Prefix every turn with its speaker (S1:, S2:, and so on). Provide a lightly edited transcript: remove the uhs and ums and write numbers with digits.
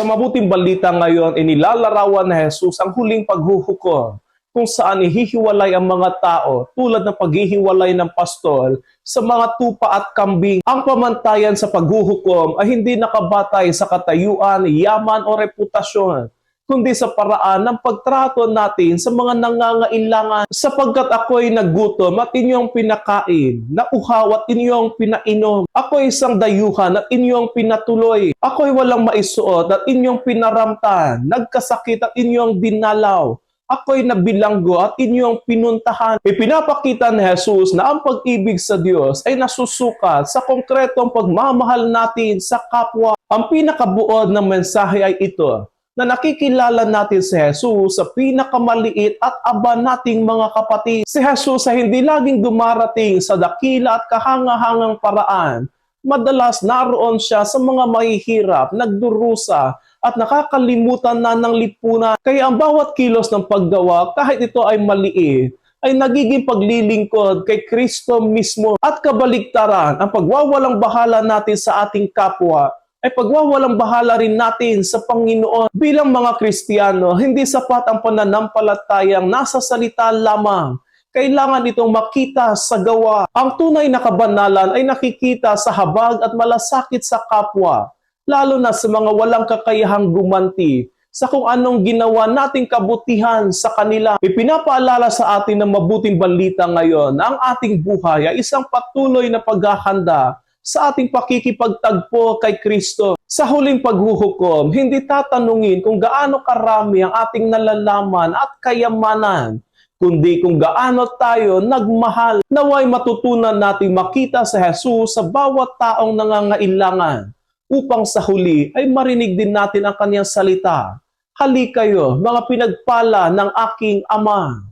S1: Sa mabuting balita ngayon, inilalarawan ni Jesus ang huling paghuhukom kung saan ihihiwalay ang mga tao tulad ng paghihiwalay ng pastol sa mga tupa at kambing. Ang pamantayan sa paghuhukom ay hindi nakabatay sa katayuan, yaman o reputasyon, kundi sa paraan ng pagtrato natin sa mga nangangailangan. Sapagkat ako'y nagutom at inyong pinakain, nauhaw at inyong pinainom. Ako'y isang dayuhan at inyong pinatuloy. Ako'y walang maisuot at inyong pinaramtan, nagkasakit at inyong dinalaw. Ako'y nabilanggo at inyong pinuntahan. Ipinapakita ni Jesus na ang pag-ibig sa Diyos ay nasusukat sa konkretong pagmamahal natin sa kapwa. Ang pinakabuod ng mensahe ay ito, na nakikilala natin si Jesus sa pinakamaliit at aba nating mga kapatid. Si Jesus ay hindi laging dumarating sa dakila at kahangahangang paraan. Madalas naroon siya sa mga mahihirap, nagdurusa, at nakakalimutan na ng lipunan. Kaya ang bawat kilos ng paggawa, kahit ito ay maliit, ay nagiging paglilingkod kay Kristo mismo. At kabaligtaran, ang pagwawalang bahala natin sa ating kapwa, ay pagwawalang bahala rin natin sa Panginoon. Bilang mga Kristiyano, hindi sapat ang pananampalatayang nasa salita lamang. Kailangan itong makita sa gawa. Ang tunay na kabanalan ay nakikita sa habag at malasakit sa kapwa, lalo na sa mga walang kakayahang gumanti sa kung anong ginawa nating kabutihan sa kanila. Ipinapaalala sa atin ng mabuting balita ngayon na ang ating buhay ay isang patuloy na paghahanda sa ating pakikipagtagpo kay Kristo. Sa huling paghuhukom, hindi tatanungin kung gaano karami ang ating nalalaman at kayamanan, kundi kung gaano tayo nagmahal. Naway matutunan natin makita sa Jesus sa bawat taong nangangailangan, upang sa huli ay marinig din natin ang kanyang salita. Halikayo, mga pinagpala ng aking Ama.